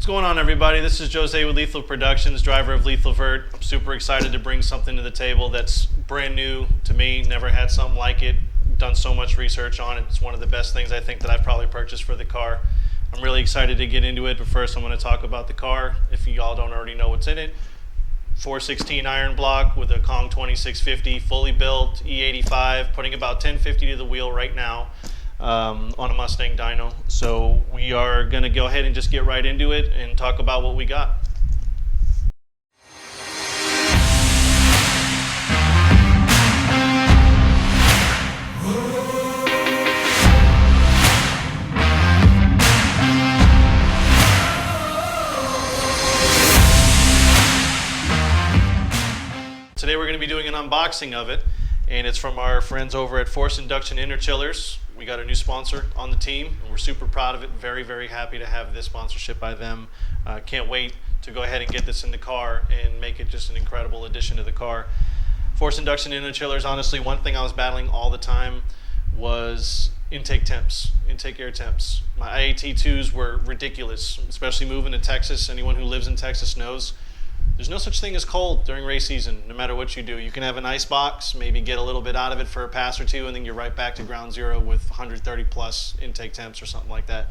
What's going on, everybody? This is Jose with Lethal Productions, driver of LETHALVERT. I'm super excited to bring something to the table that's brand new to me. Never had something like it. Done so much research on it. It's one of the best things I think that I've probably purchased for the car. I'm really excited to get into it, but first I'm going to talk about the car. If you all don't already know what's in it, 416 iron block with a Kong 2650, fully built, E85, putting about 1050 to the wheel right now. On a Mustang dyno. So we are going to go ahead and just get right into it and talk about what we got. Today we're going to be doing an unboxing of it, and it's from our friends over at Force Induction Interchillers. We got a new sponsor on the team, and we're super proud of it. Very, very happy to have this sponsorship by them. Can't wait to go ahead and get this in the car and make it just an incredible addition to the car. Force Induction Interchillers, honestly, one thing I was battling all the time was intake temps, intake air temps. My IAT2s were ridiculous, especially moving to Texas. Anyone who lives in Texas knows there's no such thing as cold during race season, no matter what you do. You can have an ice box, maybe get a little bit out of it for a pass or two, and then you're right back to ground zero with 130 plus intake temps or something like that.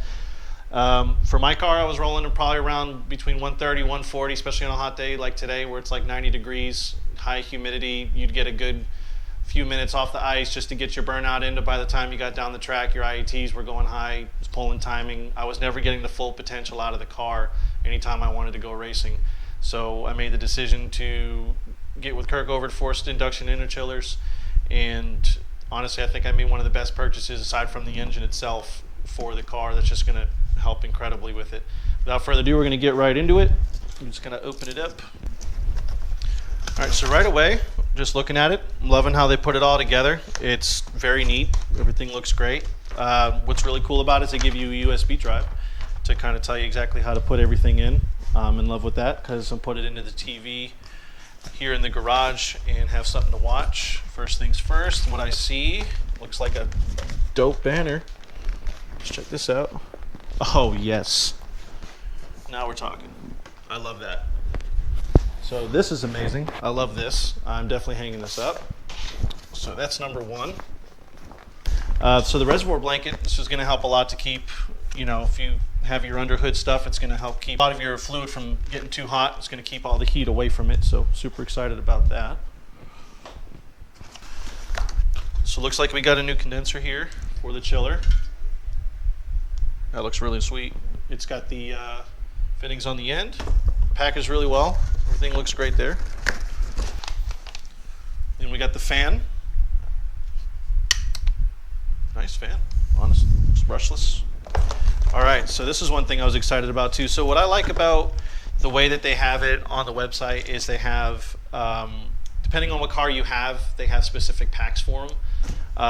For my car, I was rolling probably around between 130, 140, especially on a hot day like today where it's like 90 degrees, high humidity. You'd get a good few minutes off the ice just to get your burnout in. By the time you got down the track, your IATs were going high, it was pulling timing. I was never getting the full potential out of the car anytime I wanted to go racing. So I made the decision to get with Kirk over at Force Induction Interchillers, and honestly I think I made one of the best purchases aside from the engine itself for the car. That's just going to help incredibly with it. Without further ado, we're going to get right into it. I'm just going to open it up. Alright, so right away, just looking at it, I'm loving how they put it all together. It's very neat. Everything looks great. What's really cool about it is they give you a USB drive to kind of tell you exactly how to put everything in. I'm in love with that because I'll put it into the TV here in the garage and have something to watch. First things first, what I see looks like a dope banner. Let's check this out. Oh yes, now we're talking. I love that. So this is amazing. I love this. I'm definitely hanging this up. So that's number one. So the reservoir blanket, this is going to help a lot to keep, you know, if you have your under hood stuff, it's going to help keep a lot of your fluid from getting too hot. It's going to keep all the heat away from it, so super excited about that. So it looks like we got a new condenser here for the chiller. That looks really sweet. It's got the fittings on the end. Packaged really well. Everything looks great there. Then we got the fan. Nice fan, honestly. It's brushless. All right, so this is one thing I was excited about too. So what I like about the way that they have it on the website is they have, depending on what car you have, they have specific packs for them.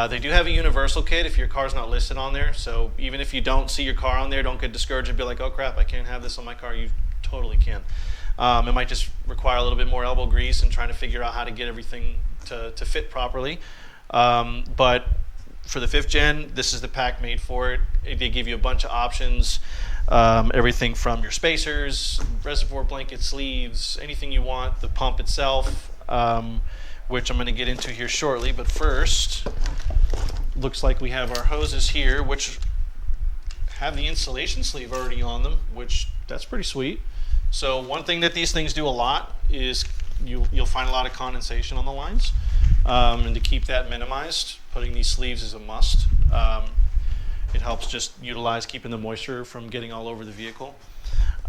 They do have a universal kit if your car's not listed on there. So even if you don't see your car on there, don't get discouraged and be like, oh crap, I can't have this on my car. You totally can. It might just require a little bit more elbow grease and trying to figure out how to get everything to fit properly. But for the 5th gen, this is the pack made for it. They give you a bunch of options, everything from your spacers, reservoir blanket sleeves, anything you want, the pump itself, which I'm going to get into here shortly. But first, looks like we have our hoses here, which have the insulation sleeve already on them, which that's pretty sweet. So one thing that these things do a lot is you'll find a lot of condensation on the lines. And to keep that minimized, putting these sleeves is a must. It helps just utilize keeping the moisture from getting all over the vehicle.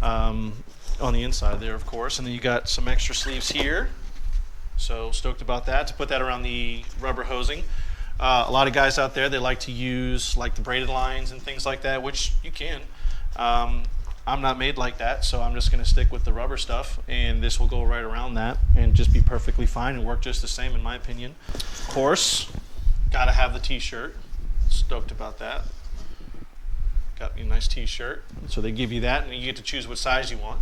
On the inside there, of course. And then you got some extra sleeves here. So stoked about that, to put that around the rubber hosing. A lot of guys out there, they like to use like the braided lines and things like that, which you can. I'm not made like that, so I'm just going to stick with the rubber stuff, and this will go right around that and just be perfectly fine and work just the same in my opinion. Of course, got to have the t-shirt. Stoked about that. Got me a nice t-shirt. So they give you that, and you get to choose what size you want.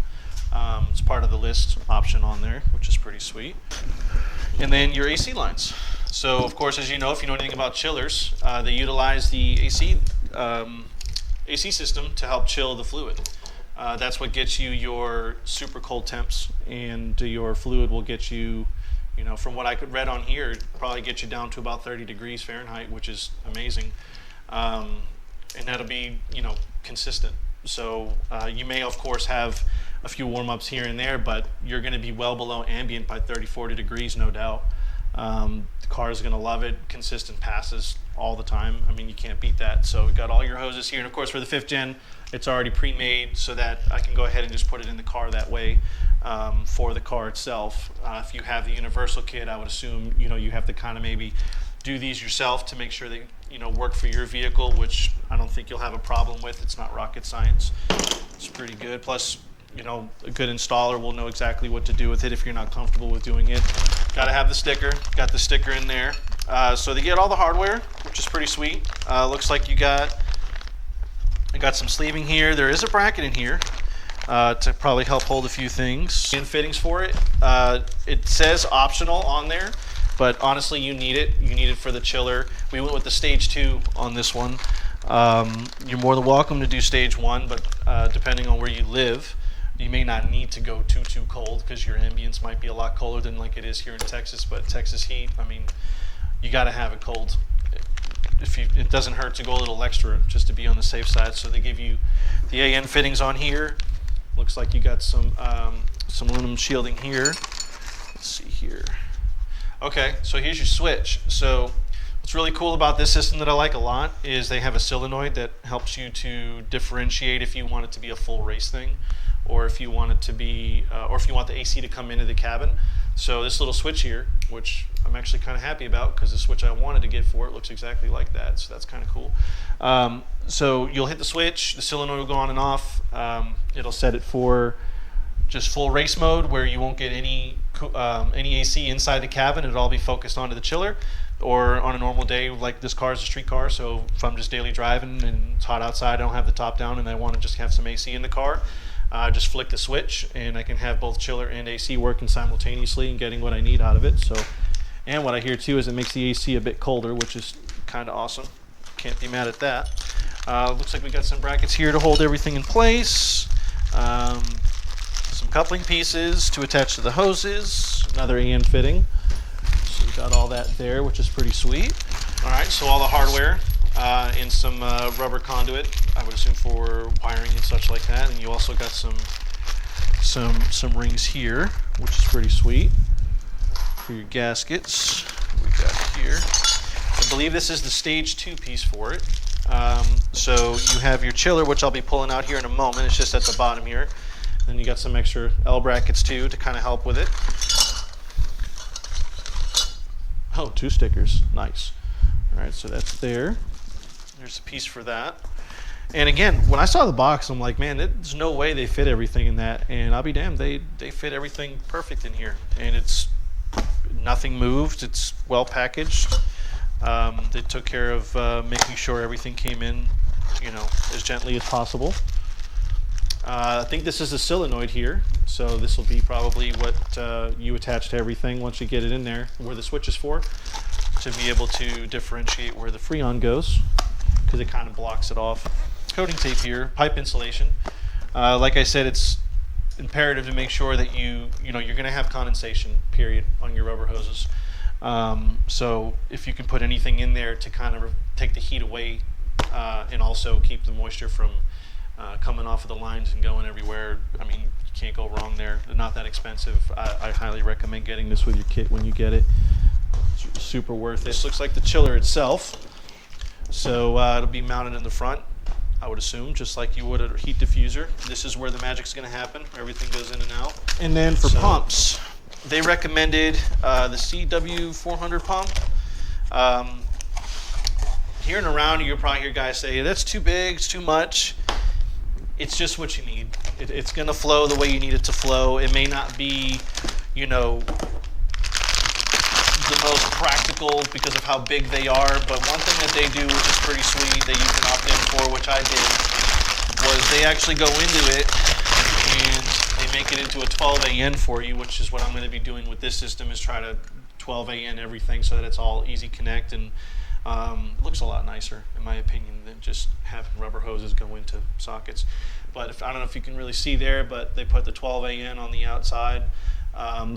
It's part of the list option on there, which is pretty sweet. And then your AC lines. So of course, as you know, if you know anything about chillers, they utilize the AC system to help chill the fluid. That's what gets you your super cold temps, and your fluid will get you, from what I could read on here, probably get you down to about 30 degrees Fahrenheit, which is amazing. And that'll be, consistent. So you may, of course, have a few warm-ups here and there, but you're going to be well below ambient by 30, 40 degrees, no doubt. The car is going to love it. Consistent passes all the time. I mean, you can't beat that. So we've got all your hoses here. And, of course, for the 5th gen, it's already pre-made so that I can go ahead and just put it in the car that way for the car itself. If you have the universal kit, I would assume, you have to kind of maybe do these yourself to make sure they, work for your vehicle, which I don't think you'll have a problem with. It's not rocket science. It's pretty good. Plus, a good installer will know exactly what to do with it if you're not comfortable with doing it. Got to have the sticker. Got the sticker in there. So they get all the hardware, which is pretty sweet. Looks like I got some sleeving here. There is a bracket in here to probably help hold a few things. And fittings for it. It says optional on there, but honestly, you need it. You need it for the chiller. We went with the stage 2 on this one. You're more than welcome to do stage 1, but depending on where you live, you may not need to go too cold because your ambience might be a lot colder than like it is here in Texas. But Texas heat, I mean, you got to have it cold. It doesn't hurt to go a little extra just to be on the safe side. So they give you the AN fittings on here. Looks like you got some aluminum shielding here. Let's see here. Okay, so here's your switch. So what's really cool about this system that I like a lot is they have a solenoid that helps you to differentiate if you want it to be a full race thing, or if you want it to be, or if you want the AC to come into the cabin. So this little switch here, which I'm actually kind of happy about because the switch I wanted to get for it looks exactly like that, so that's kind of cool. So you'll hit the switch, the solenoid will go on and off. It'll set it for just full race mode where you won't get any AC inside the cabin. It'll all be focused onto the chiller. Or on a normal day, like this car is a street car, so if I'm just daily driving and it's hot outside, I don't have the top down and I want to just have some AC in the car, just flick the switch and I can have both chiller and AC working simultaneously and getting what I need out of it. So, and what I hear too is it makes the AC a bit colder, which is kind of awesome. Can't be mad at that. Looks like we got some brackets here to hold everything in place. Some coupling pieces to attach to the hoses. Another AN fitting. So we got all that there, which is pretty sweet. All right, so all the hardware and some rubber conduit, I would assume for wiring and such like that. And you also got some rings here, which is pretty sweet for your gaskets. What we got here. I believe this is the stage 2 piece for it. So you have your chiller, which I'll be pulling out here in a moment. It's just at the bottom here. Then you got some extra L brackets too to kind of help with it. Oh, 2 stickers. Nice. All right, so that's there. There's a piece for that. And again, when I saw the box, I'm like, man, there's no way they fit everything in that. And I'll be damned, they fit everything perfect in here. And it's nothing moved. It's well packaged. They took care of making sure everything came in, as gently as possible. I think this is a solenoid here, so this will be probably what you attach to everything once you get it in there, where the switch is for, to be able to differentiate where the Freon goes, because it kind of blocks it off. Coating tape here, pipe insulation. Like I said, it's imperative to make sure that you're going to have condensation, period, on your rubber hoses. So if you can put anything in there to kind of take the heat away and also keep the moisture from coming off of the lines and going everywhere, I mean, you can't go wrong there. They're not that expensive. I highly recommend getting this with your kit when you get it. It's super worth it. This looks like the chiller itself. So it'll be mounted in the front, I would assume, just like you would a heat diffuser. This is where the magic's going to happen. Everything goes in and out. And then for pumps, they recommended the CW400 pump. Here and around, you'll probably hear guys say, that's too big, it's too much. It's just what you need. It's going to flow the way you need it to flow. It may not be, the most practical because of how big they are, but one thing that they do, which is pretty sweet, that you can opt in for, which I did, was they actually go into it and they make it into a 12 AN for you, which is what I'm going to be doing with this system, is try to 12 AN everything so that it's all easy connect. And Looks a lot nicer, in my opinion, than just having rubber hoses go into sockets. But I don't know if you can really see there, but they put the 12AN on the outside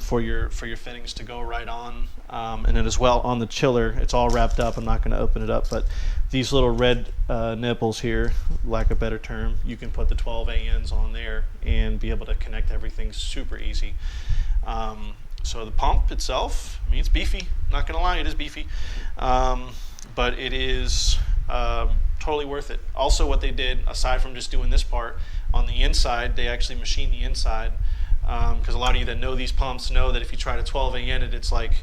for your fittings to go right on, and then as well on the chiller, it's all wrapped up. I'm not going to open it up, but these little red nipples here, lack of a better term, you can put the 12ANs on there and be able to connect everything super easy. So the pump itself, I mean, it's beefy. Not going to lie, it is beefy, but it is totally worth it. Also, what they did, aside from just doing this part, on the inside, they actually machined the inside, because a lot of you that know these pumps know that if you try to 12AN it, it's like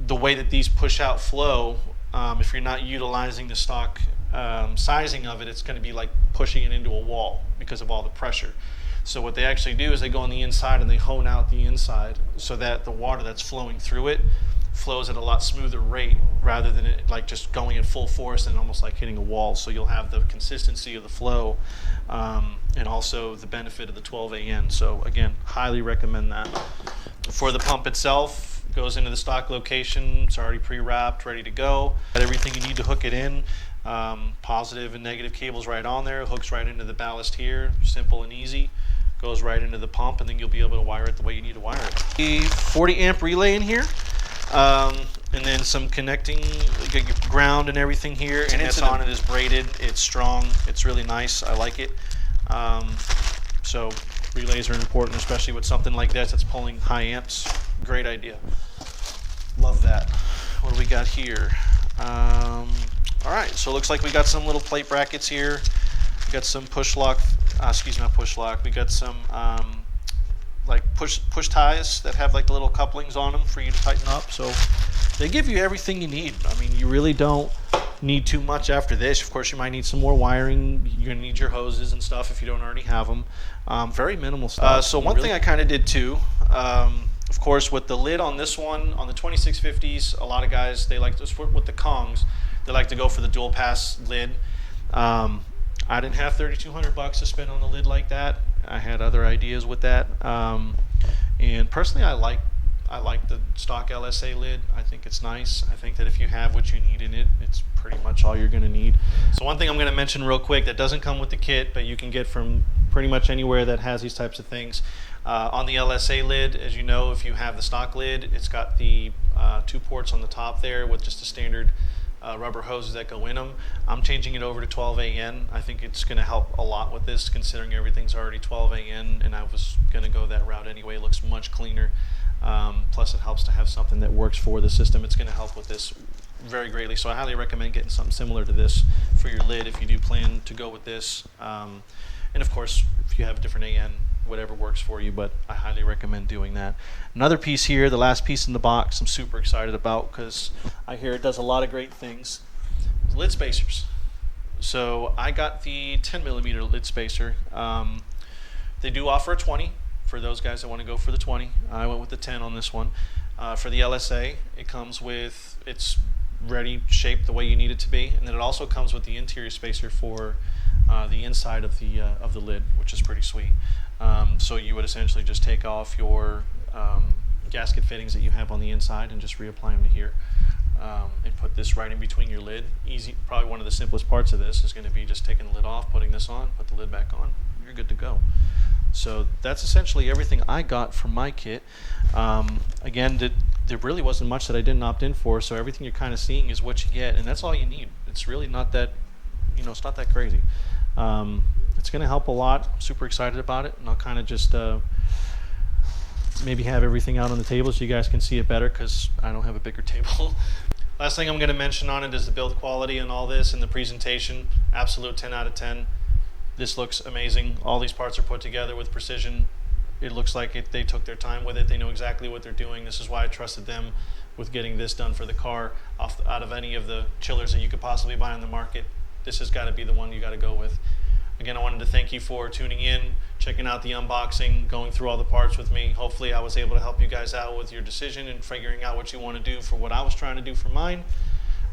the way that these push out flow, if you're not utilizing the stock sizing of it, it's going to be like pushing it into a wall because of all the pressure. So what they actually do is they go on the inside and they hone out the inside so that the water that's flowing through it flows at a lot smoother rate rather than it like just going at full force and almost like hitting a wall. So you'll have the consistency of the flow and also the benefit of the 12AN. So again, highly recommend that. For the pump itself, it goes into the stock location. It's already pre-wrapped, ready to go. Got everything you need to hook it in. Positive and negative cables right on there. Hooks right into the ballast here. Simple and easy. Goes right into the pump, and then you'll be able to wire it the way you need to wire it. The 40 amp relay in here, and then some connecting, you get your ground and everything here, and it's on. It is braided. It's strong. It's really nice. I like it. So relays are important, especially with something like this that's pulling high amps. Great idea. Love that. What do we got here? All right, so it looks like we got some little plate brackets here. We got some push lock, not push lock. We got some like push ties that have like the little couplings on them for you to tighten up. So they give you everything you need. I mean, you really don't need too much after this. Of course, you might need some more wiring. You're gonna need your hoses and stuff if you don't already have them. Very minimal stuff. So one thing I kind of did too, of course, with the lid on this one, on the 2650s, a lot of guys, they like to, with the Kongs, they like to go for the dual pass lid. I didn't have $3,200 to spend on the lid like that. I had other ideas with that. And personally, I like the stock LSA lid. I think it's nice. I think that if you have what you need in it, it's pretty much all you're going to need. So one thing I'm going to mention real quick that doesn't come with the kit, but you can get from pretty much anywhere that has these types of things. On the LSA lid, as you know, if you have the stock lid, it's got the 2 ports on the top there with just a standard rubber hoses that go in them. I'm changing it over to 12AN. I think it's going to help a lot with this, considering everything's already 12AN, and I was going to go that route anyway. It looks much cleaner. Plus, it helps to have something that works for the system. It's going to help with this very greatly. So I highly recommend getting something similar to this for your lid if you do plan to go with this. And of course, if you have a different AN, whatever works for you, but I highly recommend doing that. Another piece here, the last piece in the box, I'm super excited about because I hear it does a lot of great things. Lid spacers. So I got the 10mm lid spacer. They do offer a 20 for those guys that want to go for the 20. I went with the 10 on this one. For the LSA, it comes with, it's ready, shaped the way you need it to be, and then it also comes with the interior spacer for the inside of the lid, which is pretty sweet. So you would essentially just take off your gasket fittings that you have on the inside and just reapply them to here, and put this right in between your lid. Easy. Probably one of the simplest parts of this is going to be just taking the lid off, putting this on, put the lid back on. You're good to go. So that's essentially everything I got from my kit. Again, there really wasn't much that I didn't opt in for, so everything you're kind of seeing is what you get, and that's all you need. It's really not that, it's not that crazy. It's going to help a lot. I'm super excited about it, and I'll kind of just maybe have everything out on the table so you guys can see it better because I don't have a bigger table. Last thing I'm going to mention on it is the build quality and all this and the presentation. Absolute 10 out of 10. This looks amazing. All these parts are put together with precision. It looks like they took their time with it. They know exactly what they're doing. This is why I trusted them with getting this done for the car. Out of any of the chillers that you could possibly buy on the market, this has got to be the one you got to go with. Again, I wanted to thank you for tuning in, checking out the unboxing, going through all the parts with me. Hopefully I was able to help you guys out with your decision and figuring out what you want to do for what I was trying to do for mine.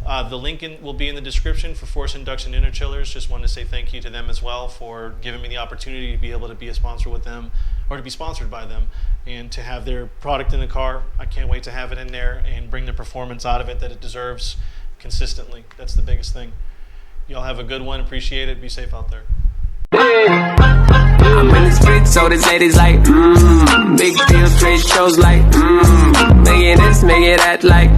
The link will be in the description for Force Induction Interchillers. Just wanted to say thank you to them as well for giving me the opportunity to be able to be a sponsor with them, or to be sponsored by them, and to have their product in the car. I can't wait to have it in there and bring the performance out of it that it deserves. consistently. That's the biggest thing. Y'all have a good one. Appreciate it. Be safe out there. I'm in the streets, so this lady's like, big deals, trade shows like, making this, making that like,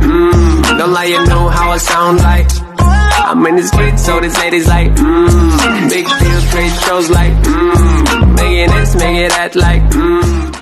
don't lie, you know how I sound like. I'm in the streets, so this lady's like, big deals, trade shows like, making this, making that like,